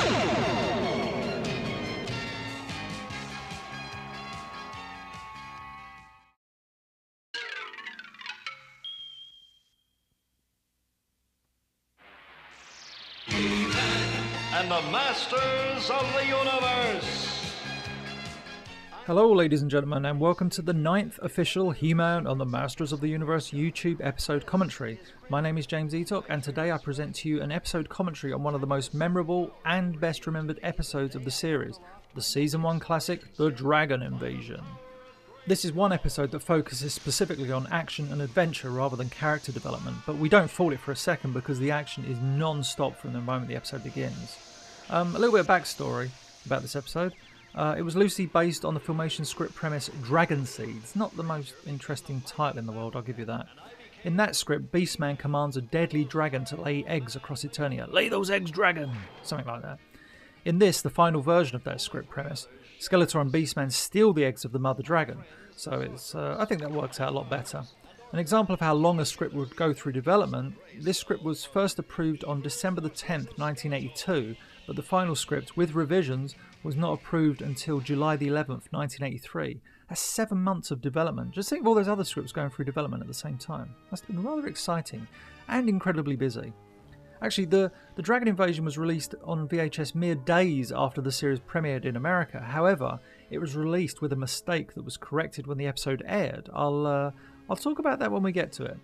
And the Masters of the Universe. Hello ladies and gentlemen, and welcome to the 9th official He-Man on the Masters of the Universe YouTube episode commentary. My name is James Eatock, and today I present to you an episode commentary on one of the most memorable and best remembered episodes of the series, the Season 1 classic, The Dragon Invasion. This is one episode that focuses specifically on action and adventure rather than character development, but we don't fault it for a second because the action is non-stop from the moment the episode begins. A little bit of backstory about this episode. It was loosely based on the Filmation script premise Dragon Seeds. Not the most interesting title in the world, I'll give you that. In that script, Beastman commands a deadly dragon to lay eggs across Eternia. Lay those eggs, dragon! Something like that. In this, the final version of that script premise, Skeletor and Beastman steal the eggs of the mother dragon. So I think that works out a lot better. An example of how long a script would go through development, this script was first approved on December the 10th, 1982, but the final script, with revisions, was not approved until July the 11th, 1983. That's 7 months of development. Just think of all those other scripts going through development at the same time. Must have been rather exciting and incredibly busy. Actually, the Dragon Invasion was released on VHS mere days after the series premiered in America. However, it was released with a mistake that was corrected when the episode aired. I'll talk about that when we get to it.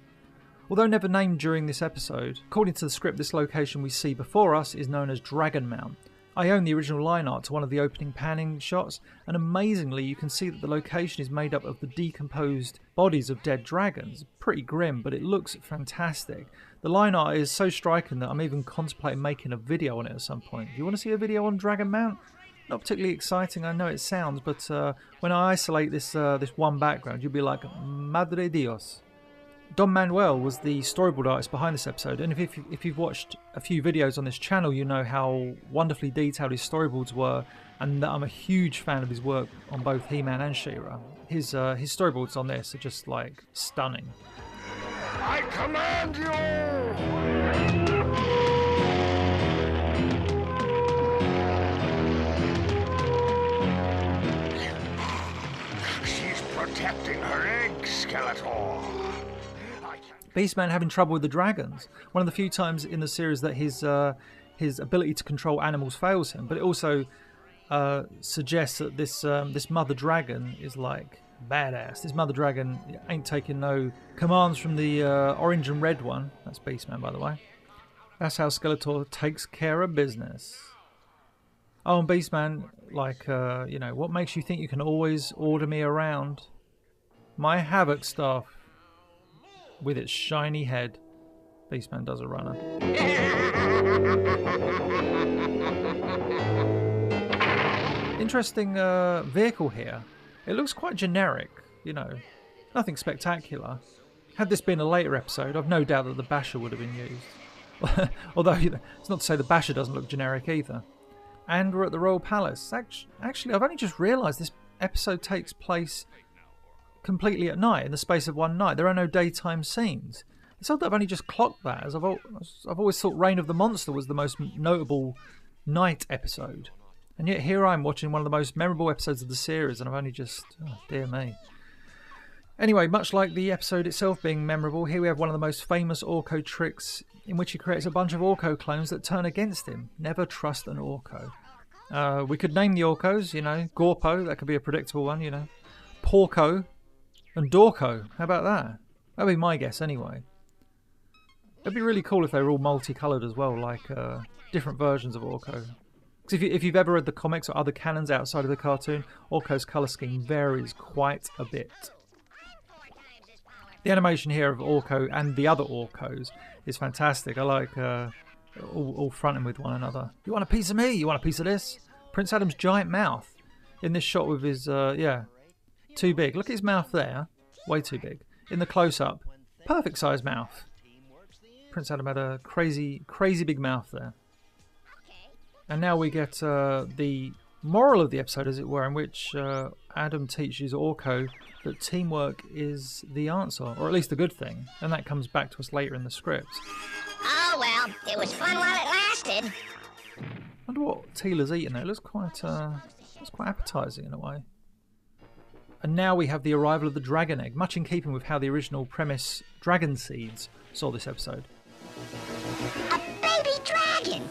Although never named during this episode, according to the script, this location we see before us is known as Dragon Mount. I own the original line art to one of the opening panning shots, and amazingly you can see that the location is made up of the decomposed bodies of dead dragons. Pretty grim, but it looks fantastic. The line art is so striking that I'm even contemplating making a video on it at some point. Do you want to see a video on Dragon Mount? Not particularly exciting, I know it sounds, but when I isolate this one background, you'll be like, Madre Dios. Don Manuel was the storyboard artist behind this episode, and if you've watched a few videos on this channel, you know how wonderfully detailed his storyboards were, and that I'm a huge fan of his work on both He-Man and She-Ra. His storyboards on this are just like stunning. I command you! She's protecting her eggs, Skeletor. Beastman having trouble with the dragons. One of the few times in the series that his ability to control animals fails him, but it also suggests that this mother dragon is like badass. This mother dragon ain't taking no commands from the orange and red one. That's Beastman, by the way. That's how Skeletor takes care of business. Oh, and Beastman, like, what makes you think you can always order me around? My Havoc staff. With its shiny head. Beastman does a runner. Interesting vehicle here. It looks quite generic, nothing spectacular. Had this been a later episode, I've no doubt that the Basher would have been used. Although, it's not to say the Basher doesn't look generic either. And we're at the Royal Palace. Actually, I've only just realised this episode takes place completely at night, in the space of one night. There are no daytime scenes. It's odd that I've only just clocked that, as I've always thought Reign of the Monster was the most notable night episode. And yet here I'm watching one of the most memorable episodes of the series, and I've only just... oh, dear me. Anyway, much like the episode itself being memorable, here we have one of the most famous Orko tricks, in which he creates a bunch of Orko clones that turn against him. Never trust an Orko. We could name the Orkos, Gorpo, that could be a predictable one, Porco, and Dorko. How about that? That'd be my guess anyway. It'd be really cool if they were all multicoloured as well, like different versions of Orko. Because if you've ever read the comics or other canons outside of the cartoon, Orko's colour scheme varies quite a bit. The animation here of Orko and the other Orkos is fantastic. I like all fronting with one another. You want a piece of me? You want a piece of this? Prince Adam's giant mouth in this shot with his, too big. Look at his mouth there. Way too big. In the close-up, perfect size mouth. Prince Adam had a crazy, crazy big mouth there. And now we get the moral of the episode, as it were, in which Adam teaches Orko that teamwork is the answer, or at least a good thing. And that comes back to us later in the script. Oh, well, it was fun while it lasted. wonder what Teela's eating there. It looks quite appetising in a way. And now we have the arrival of the dragon egg, much in keeping with how the original premise, Dragon Seeds, saw this episode. A baby dragon!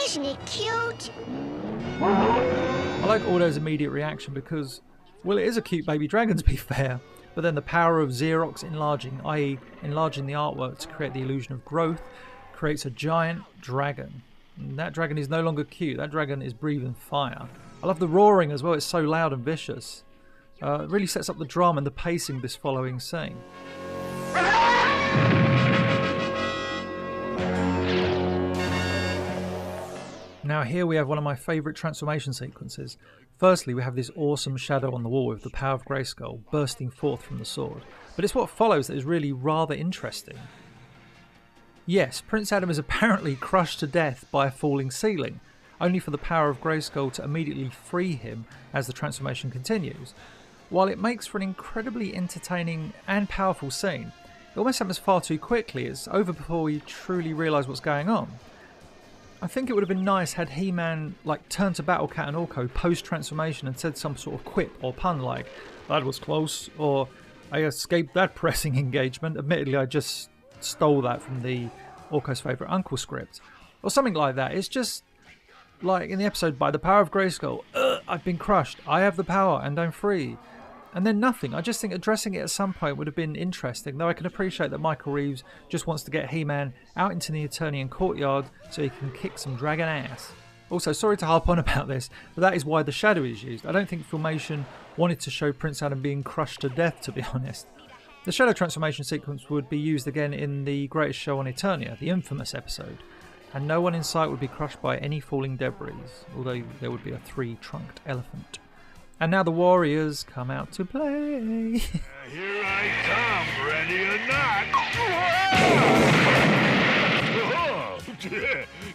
Isn't it cute? I like Aldo's immediate reaction because, well, it is a cute baby dragon to be fair, but then the power of Xerox enlarging, i.e. enlarging the artwork to create the illusion of growth, creates a giant dragon. And that dragon is no longer cute, that dragon is breathing fire. I love the roaring as well, it's so loud and vicious. It really sets up the drama and the pacing of this following scene. Now here we have one of my favourite transformation sequences. Firstly, we have this awesome shadow on the wall with the power of Grayskull bursting forth from the sword. But it's what follows that is really rather interesting. Yes, Prince Adam is apparently crushed to death by a falling ceiling, only for the power of Grayskull to immediately free him as the transformation continues. While it makes for an incredibly entertaining and powerful scene, it almost happens far too quickly. It's over before we truly realise what's going on. I think it would have been nice had He-Man turned to Battle Cat and Orko post-transformation and said some sort of quip or pun like, "That was close," or "I escaped that pressing engagement." Admittedly, I just stole that from the Orko's Favourite Uncle script. Or something like that. It's just like in the episode, "By the power of Grayskull, I've been crushed. I have the power and I'm free." And then nothing. I just think addressing it at some point would have been interesting, though I can appreciate that Michael Reeves just wants to get He-Man out into the Eternian courtyard so he can kick some dragon ass. Also, sorry to harp on about this, but that is why the shadow is used. I don't think Filmation wanted to show Prince Adam being crushed to death, to be honest. The shadow transformation sequence would be used again in the Greatest Show on Eternia, the infamous episode, and no one in sight would be crushed by any falling debris, although there would be a 3-trunked elephant. And now the Warriors come out to play. Here I come, ready or not.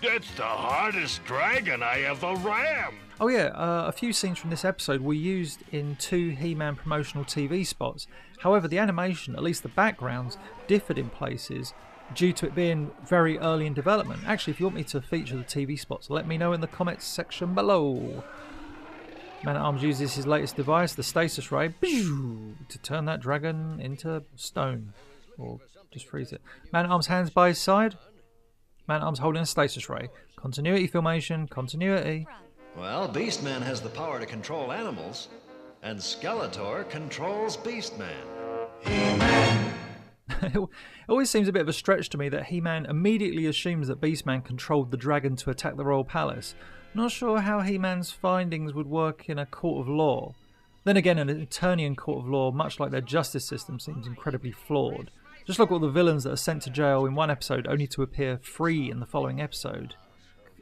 That's the hardest dragon I ever rammed. Oh yeah, a few scenes from this episode were used in 2 He-Man promotional TV spots. However, the animation, at least the backgrounds, differed in places due to it being very early in development. Actually, if you want me to feature the TV spots, let me know in the comments section below. Man-at-Arms uses his latest device, the Stasis Ray, to turn that dragon into stone. Or just freeze it. Man-at-Arms hands by his side. Man-at-Arms holding a Stasis Ray. Continuity, Filmation, continuity. Well, Beastman has the power to control animals, and Skeletor controls Beastman. It always seems a bit of a stretch to me that He-Man immediately assumes that Beastman controlled the dragon to attack the Royal Palace. Not sure how He-Man's findings would work in a court of law. Then again, an Eternian court of law, much like their justice system, seems incredibly flawed. Just look at all the villains that are sent to jail in one episode only to appear free in the following episode.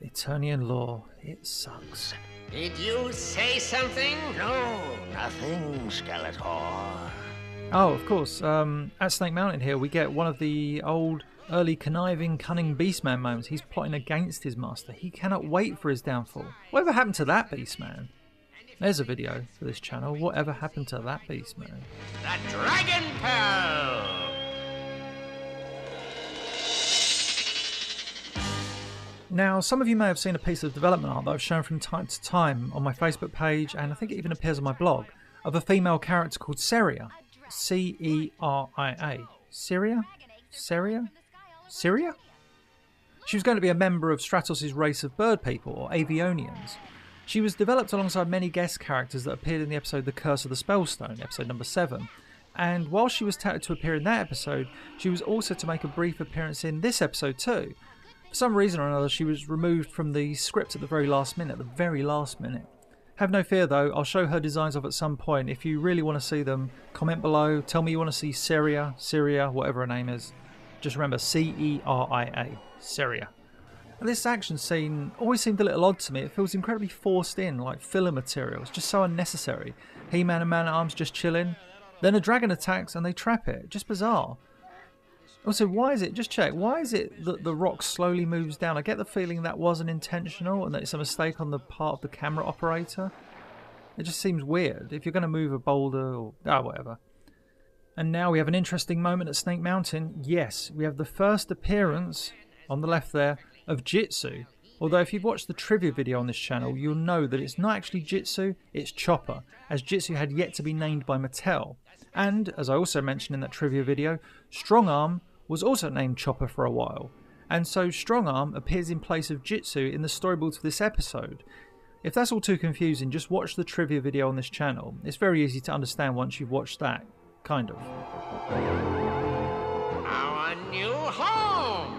Eternian law, it sucks. Did you say something? No, nothing, Skeletor. Oh, of course, at Snake Mountain here we get one of the old early conniving, cunning Beastman moments. He's plotting against his master. He cannot wait for his downfall. Whatever happened to that Beastman? There's a video for this channel. Whatever happened to that Beastman? The Dragon Pearl! Now, some of you may have seen a piece of development art that I've shown from time to time on my Facebook page, and I think it even appears on my blog, of a female character called Ceria. C-E-R-I-A. Ceria? Ceria? Syria? She was going to be a member of Stratos' race of bird people, or Avionians. She was developed alongside many guest characters that appeared in the episode The Curse of the Spellstone, episode number 7. And while she was touted to appear in that episode, she was also to make a brief appearance in this episode too. For some reason or another, she was removed from the script at the very last minute. Have no fear though, I'll show her designs off at some point. If you really want to see them, comment below, tell me you want to see Syria, whatever her name is. Just remember, C-E-R-I-A, Syria. And this action scene always seemed a little odd to me. It feels incredibly forced in, like filler material. It's just so unnecessary. He-Man and Man-at-Arms just chilling. Then a dragon attacks and they trap it. Just bizarre. Also, why is it that the rock slowly moves down? I get the feeling that wasn't intentional and that it's a mistake on the part of the camera operator. It just seems weird. If you're going to move a boulder or whatever. And now we have an interesting moment at Snake Mountain. Yes, we have the first appearance, on the left there, of Jitsu. Although if you've watched the trivia video on this channel, you'll know that it's not actually Jitsu, it's Chopper, as Jitsu had yet to be named by Mattel. And, as I also mentioned in that trivia video, Strongarm was also named Chopper for a while. And so Strongarm appears in place of Jitsu in the storyboards for this episode. If that's all too confusing, just watch the trivia video on this channel. It's very easy to understand once you've watched that, kind of. Our new home,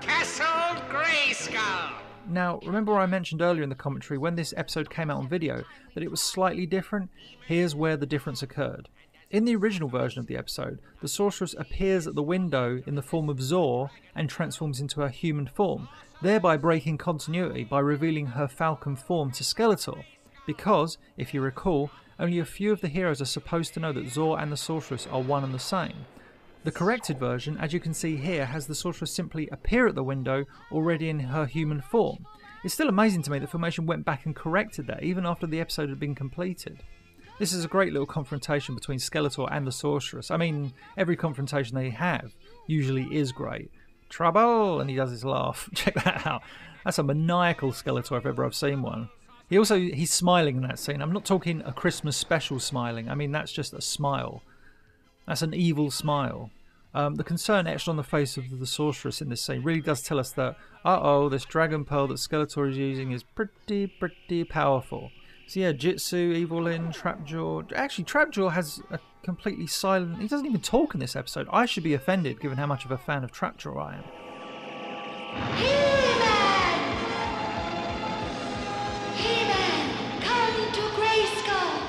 Castle Grayskull. Now, remember I mentioned earlier in the commentary when this episode came out on video that it was slightly different? Here's where the difference occurred. In the original version of the episode, the sorceress appears at the window in the form of Zor and transforms into her human form, thereby breaking continuity by revealing her falcon form to Skeletor. Because, if you recall, only a few of the heroes are supposed to know that Zor and the sorceress are one and the same. The corrected version, as you can see here, has the sorceress simply appear at the window already in her human form. It's still amazing to me that Filmation went back and corrected that even after the episode had been completed. This is a great little confrontation between Skeletor and the sorceress. I mean, every confrontation they have usually is great. Trouble! And he does his laugh. Check that out. That's a maniacal Skeletor if ever I've seen one. He's smiling in that scene. I'm not talking a Christmas special smiling. I mean, that's just a smile. That's an evil smile. The concern etched on the face of the sorceress in this scene really does tell us that, this Dragon Pearl that Skeletor is using is pretty powerful. So yeah, Jitsu, Evelyn, Trapjaw. Actually, Trapjaw has a completely silent... He doesn't even talk in this episode. I should be offended given how much of a fan of Trapjaw I am. He-Man! He-Man, come to Grayskull!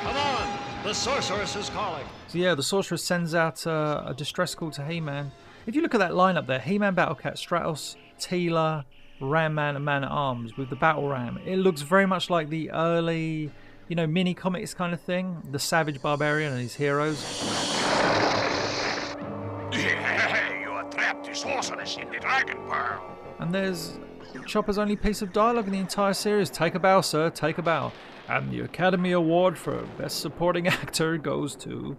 Come on! The sorceress is calling. So yeah, the sorceress sends out a distress call to He-Man. If you look at that lineup there, He-Man, Battlecat, Stratos, Teela, Ram Man and Man at Arms with the Battle Ram. It looks very much like the early, mini comics kind of thing. The Savage Barbarian and his heroes. You are trapped the sorceress in the Dragon Pearl. And there's Chopper's only piece of dialogue in the entire series. Take a bow, sir, take a bow. And the Academy Award for Best Supporting Actor goes to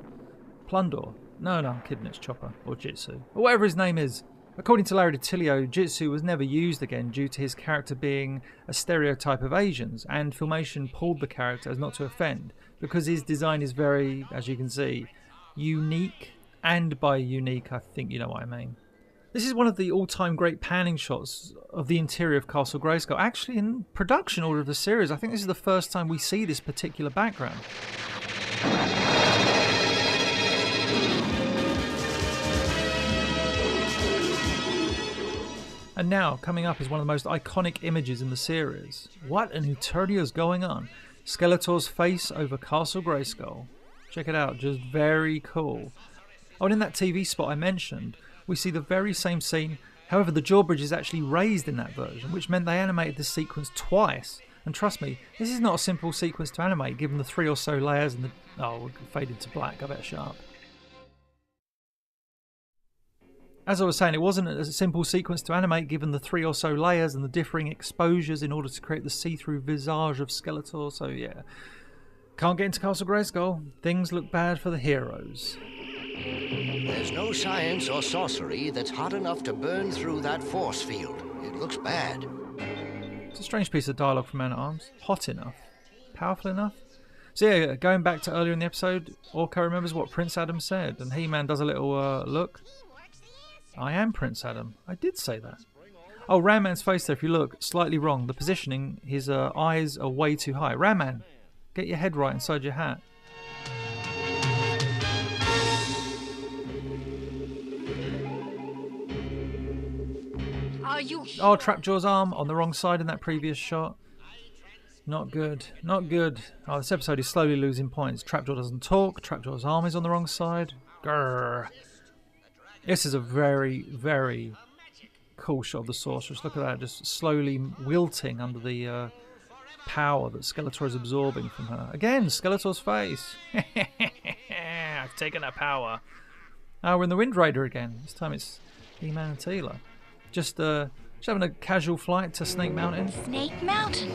Plundor. No, I'm kidding, it's Chopper. Or Jitsu. Or whatever his name is. According to Larry DiTillio, Jitsu was never used again due to his character being a stereotype of Asians, and Filmation pulled the character as not to offend, because his design is very, as you can see, unique, and by unique I think you know what I mean. This is one of the all-time great panning shots of the interior of Castle Grayskull. Actually, in production order of the series, I think this is the first time we see this particular background. And now, coming up is one of the most iconic images in the series. What an eternity is going on? Skeletor's face over Castle Grayskull. Check it out, just very cool. Oh, and in that TV spot I mentioned, we see the very same scene. However, the drawbridge is actually raised in that version, which meant they animated this sequence twice. And trust me, this is not a simple sequence to animate, given the 3 or so layers and the... Oh, it faded to black, I better shut up. As I was saying, it wasn't a simple sequence to animate given the 3 or so layers and the differing exposures in order to create the see-through visage of Skeletor, so yeah. Can't get into Castle Grayskull. Things look bad for the heroes. There's no science or sorcery that's hot enough to burn through that force field. It looks bad. It's a strange piece of dialogue from Man at Arms. Hot enough. Powerful enough. So yeah, going back to earlier in the episode, Orko remembers what Prince Adam said, and He-Man does a little look. I am Prince Adam. I did say that. Oh, Ram Man's face there, if you look, slightly wrong. The positioning, his eyes are way too high. Ram Man, get your head right inside your hat. Are you... Oh, Trapjaw's arm on the wrong side in that previous shot. Not good. Not good. Oh, this episode is slowly losing points. Trapjaw doesn't talk. Trapjaw's arm is on the wrong side. Grrr. This is a very, very cool shot of the sorceress. Look at that, just slowly wilting under the power that Skeletor is absorbing from her. Again, Skeletor's face. I've taken her power. Oh, we're in the Wind Raider again. This time it's He-Man and Teela. Just having a casual flight to Snake Mountain. Snake Mountain?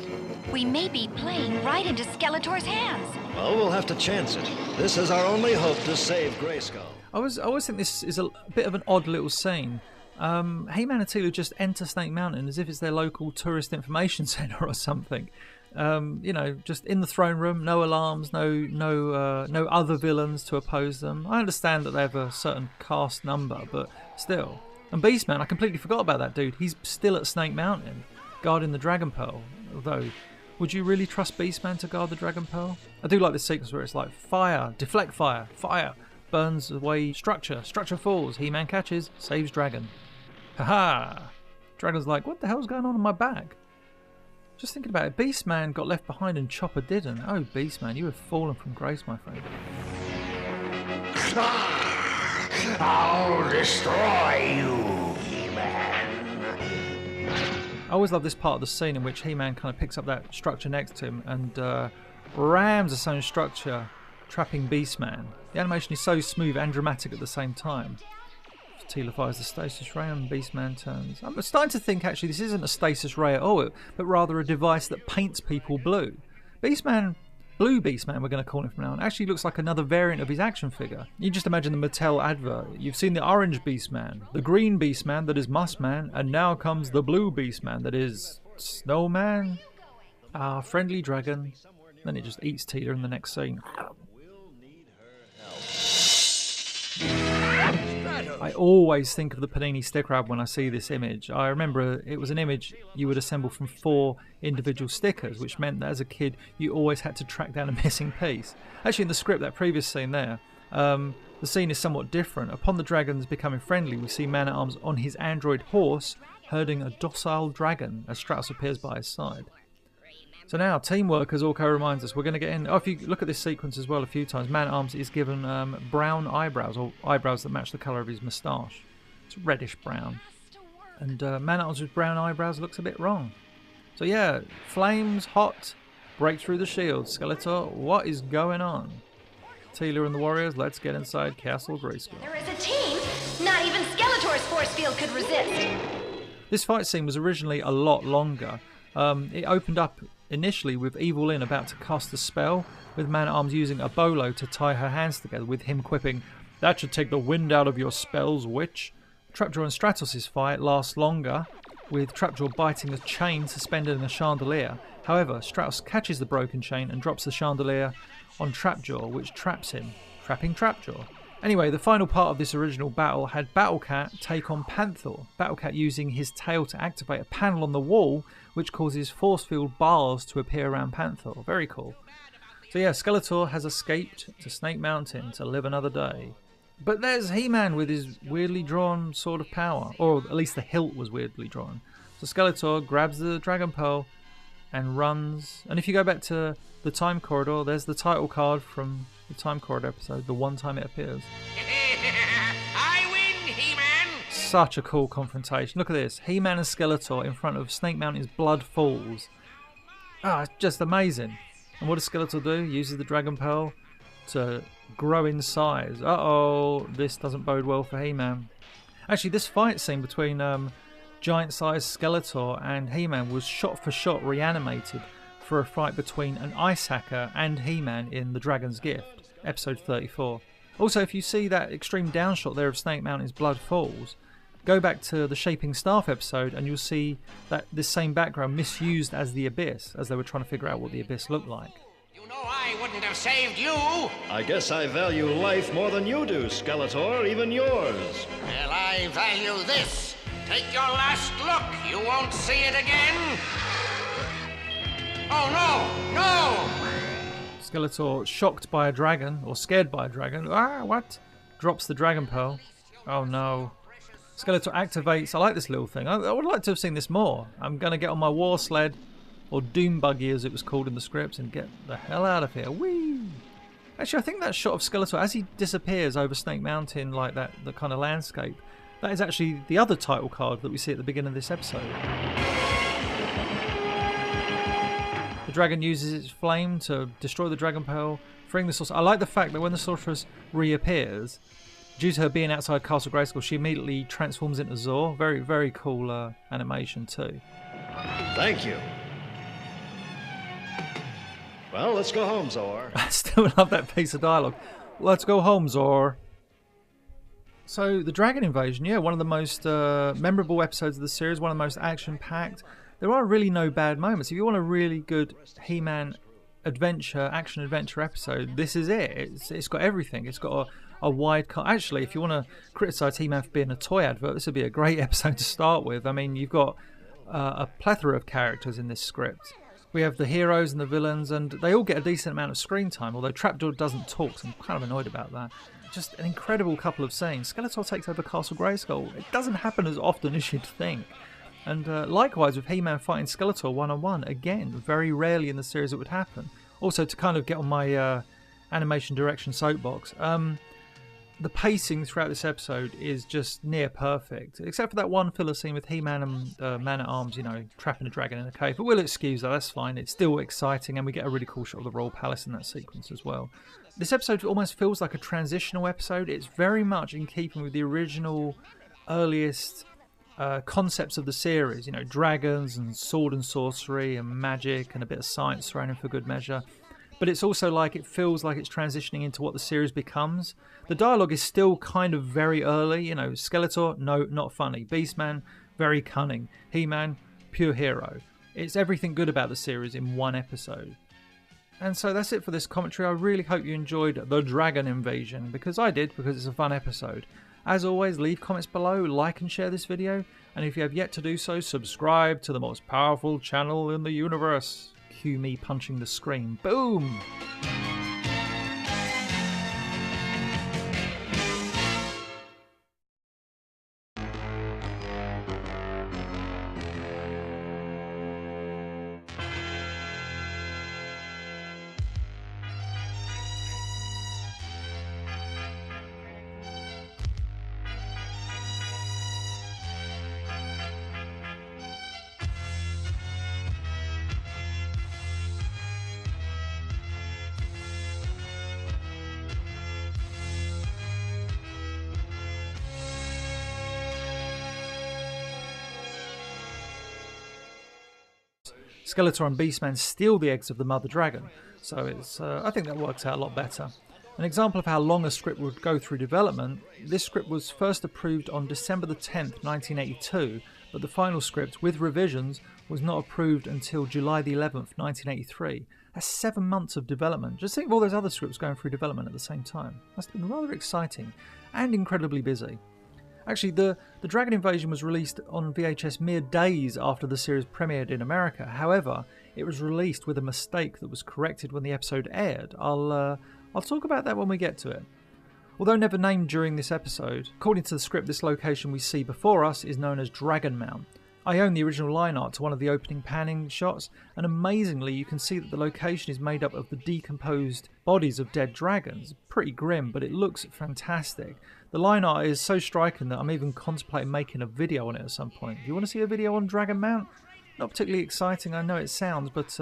We may be playing right into Skeletor's hands. Well, we'll have to chance it. This is our only hope to save Grayskull. I always think this is a bit of an odd little scene. He-Man and Teela just enter Snake Mountain as if it's their local tourist information centre or something. Just in the throne room, no alarms, no other villains to oppose them. I understand that they have a certain cast number, but still. And Beastman, I completely forgot about that dude. He's still at Snake Mountain, guarding the Dragon Pearl. Although, would you really trust Beastman to guard the Dragon Pearl? I do like this sequence where it's like, fire, deflect fire, fire, burns away structure, structure falls, He-Man catches, saves Dragon. Haha! Dragon's like, what the hell's going on in my bag? Just thinking about it, Beastman got left behind and Chopper didn't. Oh, Beastman, you have fallen from grace, my friend. I'll destroy you, He-Man. I always love this part of the scene in which He-Man kind of picks up that structure next to him and rams its own structure, trapping Beastman. The animation is so smooth and dramatic at the same time. Teela fires the stasis ray and Beastman turns. I'm starting to think actually this isn't a stasis ray at all, but rather a device that paints people blue. Beastman, Blue Beastman we're going to call him from now on, actually looks like another variant of his action figure. You just imagine the Mattel advert. You've seen the orange Beastman, the green Beastman that is Muskman, and now comes the blue Beastman that is Snowman. Ah, friendly dragon. Then it just eats Teela in the next scene. I always think of the Panini sticker album when I see this image. I remember it was an image you would assemble from 4 individual stickers, which meant that as a kid you always had to track down a missing piece. Actually, in the script, that previous scene there, the scene is somewhat different. Upon the dragons becoming friendly, we see Man-at-Arms on his android horse herding a docile dragon as Stratos appears by his side. So now, teamwork, as Orko reminds us, we're going to get in. Oh, if you look at this sequence as well a few times, Man-at-Arms is given brown eyebrows, or eyebrows that match the colour of his moustache. It's reddish brown. And Man-at-Arms with brown eyebrows looks a bit wrong. So yeah, flames, hot, break through the shield. Skeletor, what is going on? Teela and the Warriors, let's get inside Castle Grayskull. There is a team not even Skeletor's force field could resist. This fight scene was originally a lot longer. It opened up initially with Evil Lyn about to cast a spell, with Man-at-Arms using a bolo to tie her hands together, with him quipping, "That should take the wind out of your spells, witch." Trapjaw and Stratos' fight lasts longer, with Trapjaw biting a chain suspended in a chandelier. However, Stratos catches the broken chain and drops the chandelier on Trapjaw, which traps him, trapping Trapjaw. Anyway, the final part of this original battle had Battlecat take on Panther. Battlecat using his tail to activate a panel on the wall, which causes force field bars to appear around Panther. Very cool. So yeah, Skeletor has escaped to Snake Mountain to live another day. But there's He-Man with his weirdly drawn Sword of Power, or at least the hilt was weirdly drawn. So Skeletor grabs the Dragon Pearl and runs. And if you go back to the Time Corridor, there's the title card from the Time Corridor episode, the one time it appears. I win, He-Man! Such a cool confrontation. Look at this. He-Man and Skeletor in front of Snake Mountain's Blood Falls. Ah, it's just amazing. And what does Skeletor do? Uses the Dragon Pearl to grow in size. Uh-oh, this doesn't bode well for He-Man. Actually, this fight scene between giant-sized Skeletor and He-Man was shot-for-shot reanimated for a fight between an Ice Hacker and He-Man in The Dragon's Gift, episode 34. Also, if you see that extreme downshot there of Snake Mountain's Blood Falls, go back to the Shaping Staff episode and you'll see that this same background misused as the Abyss, as they were trying to figure out what the Abyss looked like. You know I wouldn't have saved you. I guess I value life more than you do, Skeletor, even yours. Well, I value this. Take your last look. You won't see it again. Oh, no! No! Skeletor, shocked by a dragon, or scared by a dragon, what? Drops the Dragon Pearl. Oh no. Skeletor activates, I like this little thing, I would like to have seen this more. I'm going to get on my war sled, or Doom Buggy as it was called in the scripts, and get the hell out of here. Whee! Actually, I think that shot of Skeletor as he disappears over Snake Mountain, like that, the kind of landscape, that is actually the other title card that we see at the beginning of this episode. The dragon uses its flame to destroy the Dragon Pearl, freeing the sorceress. I like the fact that when the sorceress reappears, due to her being outside Castle Grayskull, she immediately transforms into Zor. Very, very cool animation too. Thank you. Well, let's go home, Zor. I still love that piece of dialogue. Let's go home, Zor. So the Dragon Invasion, yeah, one of the most memorable episodes of the series, one of the most action-packed. There are really no bad moments. If you want a really good He-Man action-adventure episode, this is it. It's got everything. It's got a wide cut. Actually, if you want to criticise He-Man for being a toy advert, this would be a great episode to start with. I mean, you've got a plethora of characters in this script. We have the heroes and the villains, and they all get a decent amount of screen time, although Trapjaw doesn't talk, so I'm kind of annoyed about that. Just an incredible couple of scenes. Skeletor takes over Castle Grayskull. It doesn't happen as often as you'd think. And likewise with He-Man fighting Skeletor one-on-one, again, very rarely in the series it would happen. Also, to kind of get on my animation direction soapbox, the pacing throughout this episode is just near perfect, except for that one filler scene with He-Man and Man-at-Arms, trapping a dragon in a cave. But we'll excuse that, that's fine. It's still exciting, and we get a really cool shot of the Royal Palace in that sequence as well. This episode almost feels like a transitional episode. It's very much in keeping with the original, earliest concepts of the series. Dragons and sword and sorcery and magic and a bit of science thrown in for good measure. But it's also like it feels like it's transitioning into what the series becomes. The dialogue is still kind of very early. Skeletor, no, not funny. Beastman, very cunning. He-Man, pure hero. It's everything good about the series in one episode. And so that's it for this commentary. I really hope you enjoyed The Dragon Invasion, because I did, because it's a fun episode. As always, leave comments below, like and share this video, and if you have yet to do so, subscribe to the most powerful channel in the universe. Cue me punching the screen. Boom! Skeletor and Beastman steal the eggs of the Mother Dragon, so I think that works out a lot better. An example of how long a script would go through development, this script was first approved on December the 10th, 1982, but the final script, with revisions, was not approved until July the 11th, 1983. That's 7 months of development. Just think of all those other scripts going through development at the same time. Must have been rather exciting and incredibly busy. Actually, the Dragon Invasion was released on VHS mere days after the series premiered in America. However, it was released with a mistake that was corrected when the episode aired. I'll talk about that when we get to it. Although never named during this episode, according to the script, this location we see before us is known as Dragon Mount. I own the original line art to one of the opening panning shots, and amazingly you can see that the location is made up of the decomposed bodies of dead dragons. Pretty grim, but it looks fantastic. The line art is so striking that I'm even contemplating making a video on it at some point. Do you want to see a video on Dragon Mount? Not particularly exciting, I know it sounds, but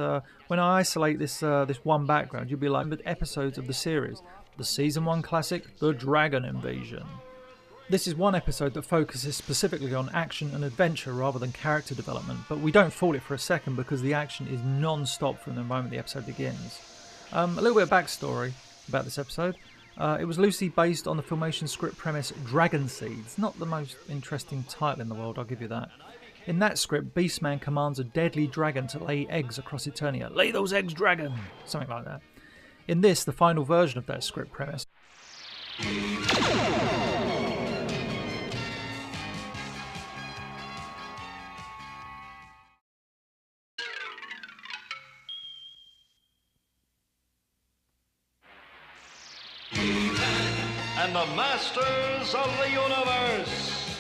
when I isolate this one background, you'll be like with episodes of the series. The Season 1 classic, The Dragon Invasion. This is one episode that focuses specifically on action and adventure rather than character development, but we don't fault it for a second because the action is non-stop from the moment the episode begins. A little bit of backstory about this episode. It was loosely based on the Filmation script premise Dragon Seeds. Not the most interesting title in the world, I'll give you that. In that script, Beastman commands a deadly dragon to lay eggs across Eternia. Lay those eggs, dragon! Something like that. In this, the final version of that script premise, and the Masters of the Universe.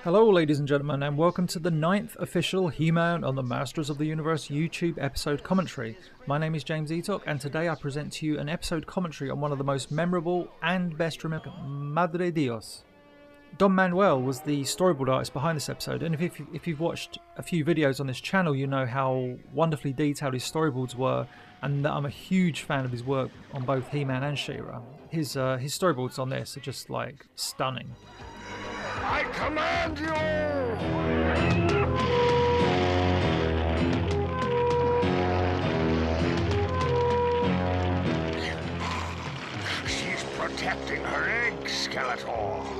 Hello ladies and gentlemen, and welcome to the 9th official He-Man on the Masters of the Universe YouTube episode commentary. My name is James Eatock, and today I present to you an episode commentary on one of the most memorable and best remembered Madre Dios. Don Manuel was the storyboard artist behind this episode, and if you've watched a few videos on this channel, you know how wonderfully detailed his storyboards were, and that I'm a huge fan of his work on both He-Man and She-Ra. His storyboards on this are just like stunning. I command you! She's protecting her eggs. Skeletor.